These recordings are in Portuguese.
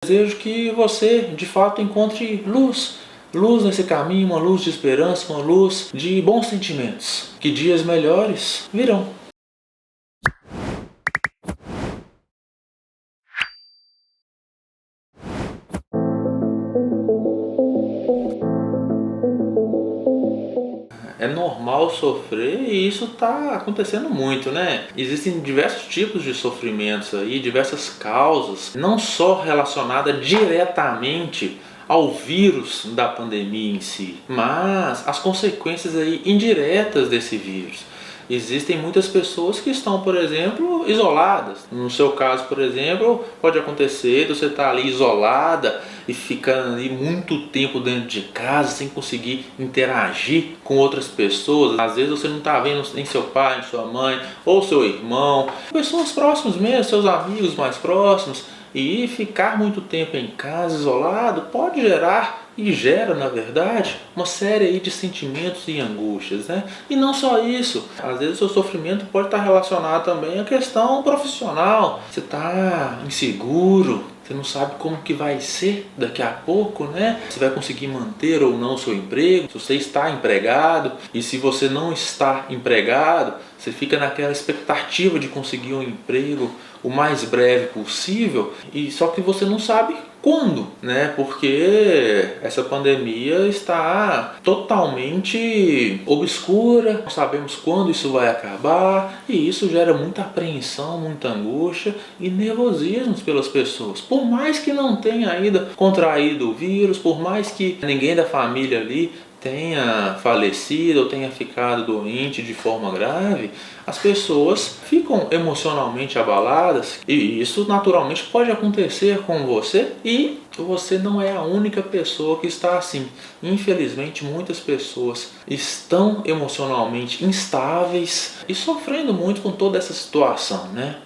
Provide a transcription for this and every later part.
Desejo que você, de fato, encontre luz. Luz nesse caminho, uma luz de esperança, uma luz de bons sentimentos. Que dias melhores virão. É normal sofrer e isso está acontecendo muito, né? Existem diversos tipos de sofrimentos aí, diversas causas, não só relacionada diretamente ao vírus da pandemia em si, mas as consequências aí indiretas desse vírus. Existem muitas pessoas que estão, por exemplo, isoladas. No seu caso, por exemplo, pode acontecer de você estar ali isolada e ficando ali muito tempo dentro de casa sem conseguir interagir com outras pessoas. Às vezes você não está vendo nem seu pai, nem sua mãe ou seu irmão, pessoas próximas mesmo, seus amigos mais próximos. E ficar muito tempo em casa, isolado, pode gerar e gera, na verdade, uma série aí de sentimentos e angústias, né? E não só isso, às vezes o seu sofrimento pode estar relacionado também à questão profissional. Você está inseguro, você não sabe como que vai ser daqui a pouco, né? Se vai conseguir manter ou não o seu emprego, se você está empregado. E se você não está empregado, você fica naquela expectativa de conseguir um emprego o mais breve possível, e só que você não sabe quando, né? Porque essa pandemia está totalmente obscura, não sabemos quando isso vai acabar, e isso gera muita apreensão, muita angústia e nervosismo pelas pessoas. Por mais que não tenha ainda contraído o vírus, por mais que ninguém da família ali tenha falecido ou tenha ficado doente de forma grave, as pessoas ficam emocionalmente abaladas e isso naturalmente pode acontecer com você e você não é a única pessoa que está assim. Infelizmente, muitas pessoas estão emocionalmente instáveis e sofrendo muito com toda essa situação, né?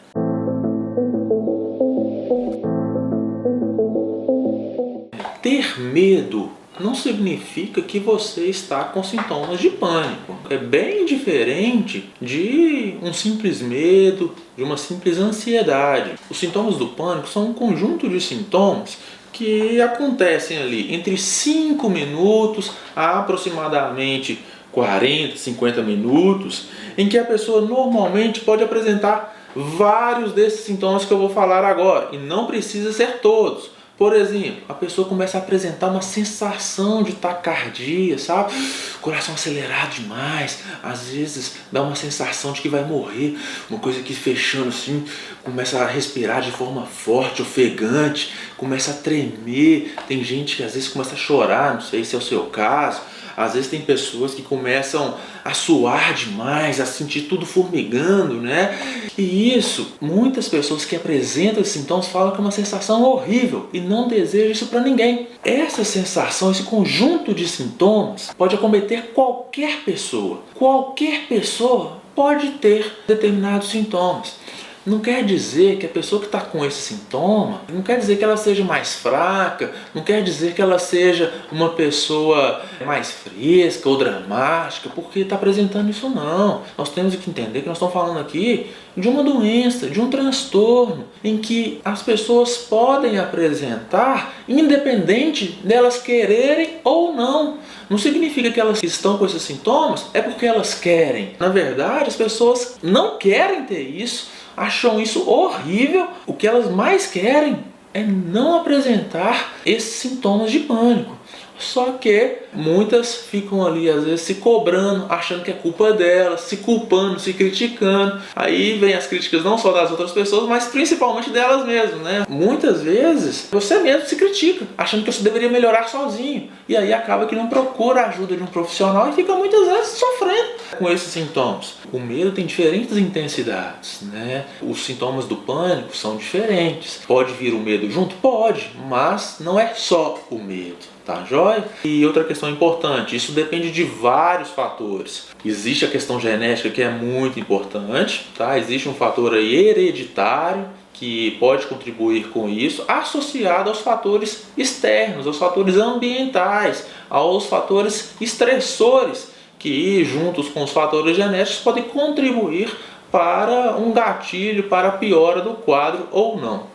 Ter medo não significa que você está com sintomas de pânico. É bem diferente de um simples medo, de uma simples ansiedade. Os sintomas do pânico são um conjunto de sintomas que acontecem ali entre 5 minutos a aproximadamente 40, 50 minutos, em que a pessoa normalmente pode apresentar vários desses sintomas que eu vou falar agora, e não precisa ser todos. Por exemplo, a pessoa começa a apresentar uma sensação de taquicardia, sabe? Coração acelerado demais, às vezes dá uma sensação de que vai morrer, uma coisa que fechando assim, começa a respirar de forma forte, ofegante, começa a tremer. Tem gente que às vezes começa a chorar, não sei se é o seu caso. Às vezes tem pessoas que começam a suar demais, a sentir tudo formigando, né? E isso, muitas pessoas que apresentam esses sintomas falam que é uma sensação horrível e não desejam isso para ninguém. Essa sensação, esse conjunto de sintomas pode acometer qualquer pessoa. Qualquer pessoa pode ter determinados sintomas. Não quer dizer que a pessoa que está com esse sintoma, não quer dizer que ela seja mais fraca, não quer dizer que ela seja uma pessoa mais fresca ou dramática, porque está apresentando isso não. Nós temos que entender que nós estamos falando aqui de uma doença, de um transtorno, em que as pessoas podem apresentar, independente delas quererem ou não. Não significa que elas estão com esses sintomas, é porque elas querem. Na verdade, as pessoas não querem ter isso, acham isso horrível. O que elas mais querem é não apresentar esses sintomas de pânico. Só que muitas ficam ali às vezes se cobrando, achando que é culpa delas, se culpando, se criticando. Aí vem as críticas não só das outras pessoas, mas principalmente delas mesmas, né? Muitas vezes você mesmo se critica, achando que você deveria melhorar sozinho. E aí acaba que não procura a ajuda de um profissional e fica muitas vezes sofrendo com esses sintomas. O medo tem diferentes intensidades, né? Os sintomas do pânico são diferentes. Pode vir o medo junto? Pode, mas não é só o medo. Tá, joia? E outra questão importante, isso depende de vários fatores. Existe a questão genética, que é muito importante, tá? Existe um fator aí hereditário que pode contribuir com isso, associado aos fatores externos, aos fatores ambientais, aos fatores estressores, que juntos com os fatores genéticos podem contribuir para um gatilho, para a piora do quadro ou não.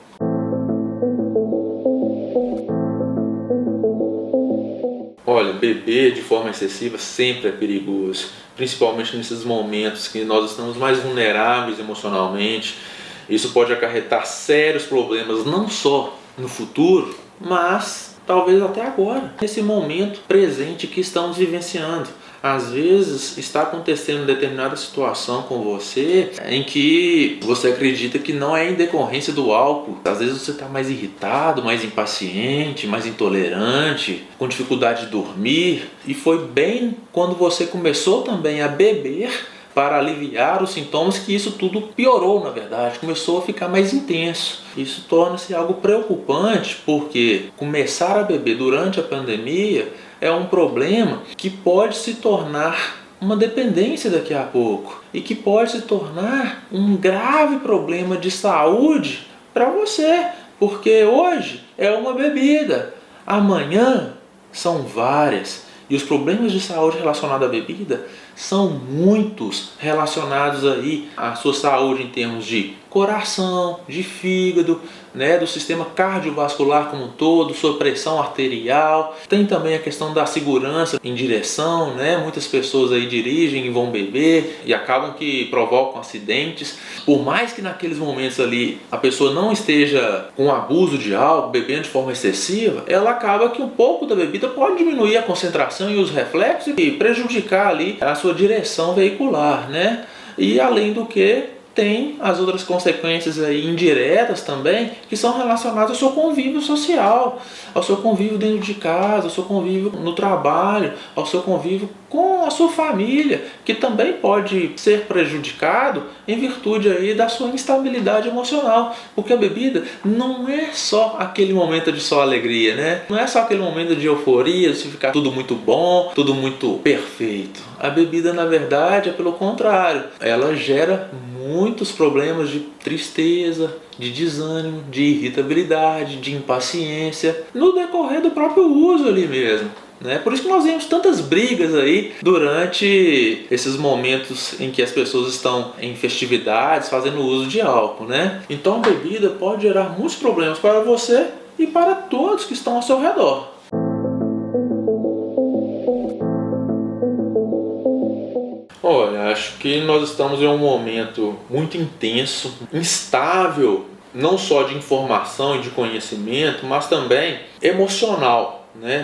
Olha, beber de forma excessiva sempre é perigoso, principalmente nesses momentos que nós estamos mais vulneráveis emocionalmente. Isso pode acarretar sérios problemas não só no futuro, mas talvez até agora, nesse momento presente que estamos vivenciando. Às vezes está acontecendo determinada situação com você em que você acredita que não é em decorrência do álcool. Às vezes você está mais irritado, mais impaciente, mais intolerante, com dificuldade de dormir. E foi bem quando você começou também a beber para aliviar os sintomas que isso tudo piorou, na verdade, começou a ficar mais intenso. Isso torna-se algo preocupante, porque começar a beber durante a pandemia é um problema que pode se tornar uma dependência daqui a pouco e que pode se tornar um grave problema de saúde para você, porque hoje é uma bebida, amanhã são várias. E os problemas de saúde relacionados à bebida são muitos, relacionados aí à sua saúde em termos de coração, de fígado, do sistema cardiovascular como um todo, sua pressão arterial. Tem também a questão da segurança em direção, muitas pessoas aí dirigem e vão beber e acabam que provocam acidentes. Por mais que naqueles momentos ali a pessoa não esteja com abuso de álcool, bebendo de forma excessiva, ela acaba que um pouco da bebida pode diminuir a concentração e os reflexos e prejudicar ali a sua direção veicular, E além do que, tem as outras consequências aí indiretas também, que são relacionadas ao seu convívio social, ao seu convívio dentro de casa, ao seu convívio no trabalho, ao seu convívio com a sua família, que também pode ser prejudicado em virtude aí da sua instabilidade emocional, porque a bebida não é só aquele momento de só alegria, Não é só aquele momento de euforia, de ficar tudo muito bom, tudo muito perfeito. A bebida, na verdade, é pelo contrário, ela gera muitos problemas de tristeza, de desânimo, de irritabilidade, de impaciência, no decorrer do próprio uso ali mesmo. Por isso que nós vemos tantas brigas aí durante esses momentos em que as pessoas estão em festividades fazendo uso de álcool, Então a bebida pode gerar muitos problemas para você e para todos que estão ao seu redor. Olha, acho que nós estamos em um momento muito intenso, instável, não só de informação e de conhecimento, mas também emocional.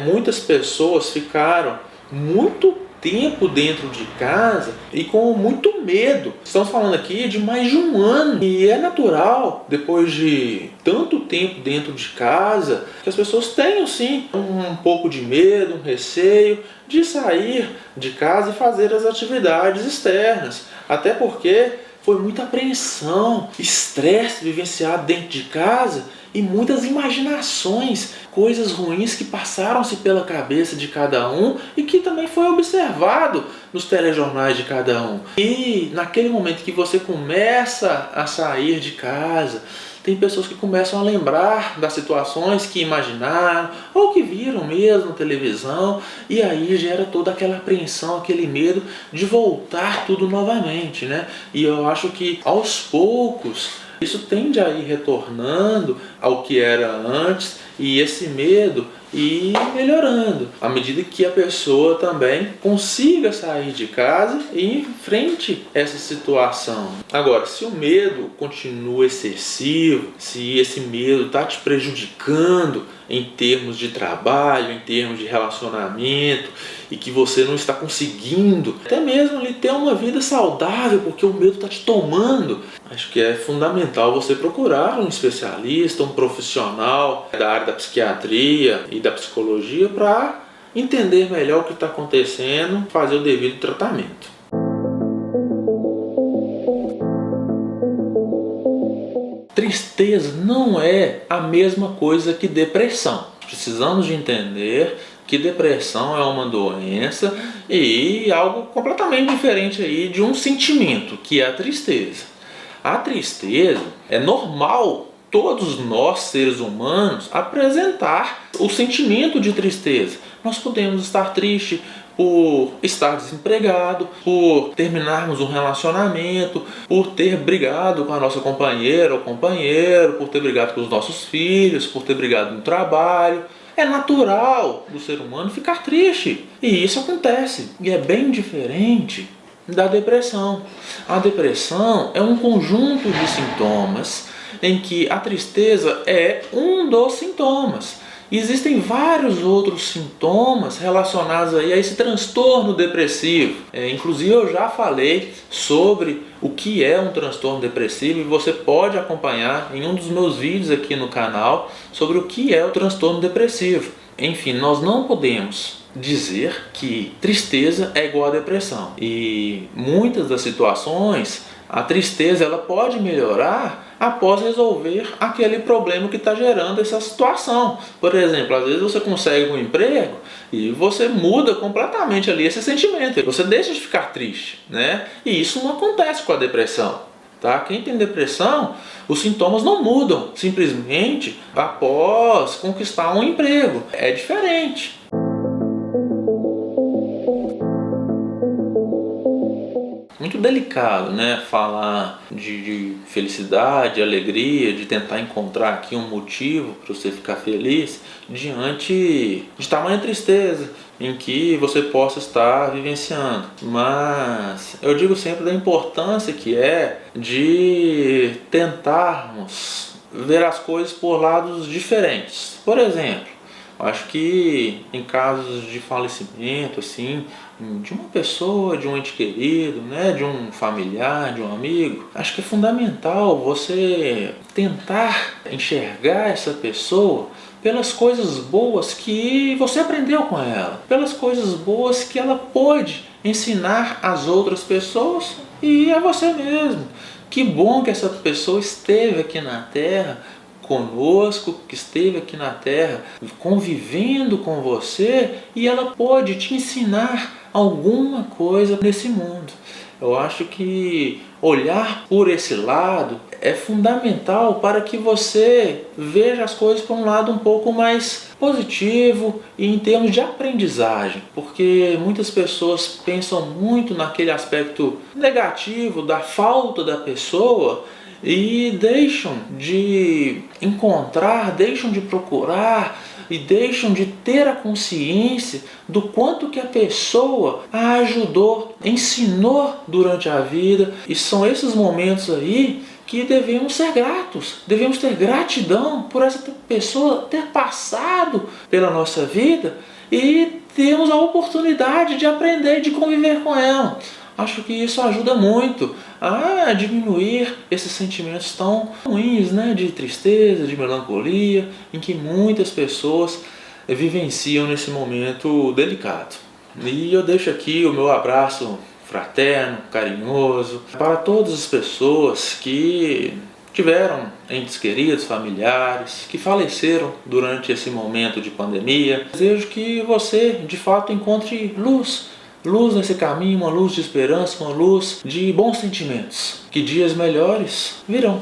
Muitas pessoas ficaram muito tempo dentro de casa e com muito medo. Estamos falando aqui de mais de um ano e é natural, depois de tanto tempo dentro de casa, que as pessoas tenham sim um pouco de medo, um receio de sair de casa e fazer as atividades externas, até porque foi muita apreensão, estresse vivenciado dentro de casa e muitas imaginações, coisas ruins que passaram-se pela cabeça de cada um e que também foi observado nos telejornais de cada um. E naquele momento que você começa a sair de casa, tem pessoas que começam a lembrar das situações que imaginaram ou que viram mesmo na televisão, e aí gera toda aquela apreensão, aquele medo de voltar tudo novamente, E eu acho que aos poucos isso tende a ir retornando ao que era antes e esse medo ir melhorando à medida que a pessoa também consiga sair de casa e enfrente essa situação. Agora, se o medo continua excessivo, se esse medo está te prejudicando em termos de trabalho, em termos de relacionamento, e que você não está conseguindo até mesmo ali ter uma vida saudável porque o medo está te tomando, acho que é fundamental você procurar um especialista, um profissional da área da psiquiatria e da psicologia para entender melhor o que está acontecendo, fazer o devido tratamento. Tristeza não é a mesma coisa que depressão. Precisamos de entender que depressão é uma doença e algo completamente diferente aí de um sentimento, que é a tristeza. A tristeza é normal todos nós, seres humanos, apresentar o sentimento de tristeza. Nós podemos estar tristes por estar desempregado, por terminarmos um relacionamento, por ter brigado com a nossa companheira ou companheiro, por ter brigado com os nossos filhos, por ter brigado no trabalho. É natural do ser humano ficar triste. E isso acontece. E é bem diferente da depressão. A depressão é um conjunto de sintomas em que a tristeza é um dos sintomas. Existem vários outros sintomas relacionados aí a esse transtorno depressivo. Inclusive eu já falei sobre o que é um transtorno depressivo e você pode acompanhar em um dos meus vídeos aqui no canal sobre o que é o transtorno depressivo. Enfim, nós não podemos dizer que tristeza é igual a depressão. E muitas das situações, a tristeza ela pode melhorar após resolver aquele problema que está gerando essa situação. Por exemplo, às vezes você consegue um emprego e você muda completamente ali esse sentimento. Você deixa de ficar triste, né? E isso não acontece com a depressão. Tá? Quem tem depressão, os sintomas não mudam simplesmente após conquistar um emprego. É diferente. Muito delicado, né? Falar de felicidade, alegria, de tentar encontrar aqui um motivo para você ficar feliz diante de tamanha tristeza em que você possa estar vivenciando. Mas eu digo sempre da importância que é de tentarmos ver as coisas por lados diferentes. Por exemplo, acho que em casos de falecimento, assim, de uma pessoa, de um ente querido, né, de um familiar, de um amigo, acho que é fundamental você tentar enxergar essa pessoa pelas coisas boas que você aprendeu com ela, pelas coisas boas que ela pôde ensinar às outras pessoas e a você mesmo. Que bom que essa pessoa esteve aqui na Terra conosco, que esteve aqui na Terra convivendo com você e ela pode te ensinar alguma coisa nesse mundo. Eu acho que olhar por esse lado é fundamental para que você veja as coisas por um lado um pouco mais positivo e em termos de aprendizagem, porque muitas pessoas pensam muito naquele aspecto negativo da falta da pessoa e deixam de encontrar, deixam de procurar e deixam de ter a consciência do quanto que a pessoa a ajudou, ensinou durante a vida. E são esses momentos aí que devemos ser gratos, devemos ter gratidão por essa pessoa ter passado pela nossa vida e termos a oportunidade de aprender, de conviver com ela. Acho que isso ajuda muito a diminuir esses sentimentos tão ruins, né? De tristeza, de melancolia, em que muitas pessoas vivenciam nesse momento delicado. E eu deixo aqui o meu abraço fraterno, carinhoso, para todas as pessoas que tiveram entes queridos, familiares, que faleceram durante esse momento de pandemia. Desejo que você, de fato, encontre luz nesse caminho, uma luz de esperança, uma luz de bons sentimentos. Que dias melhores virão.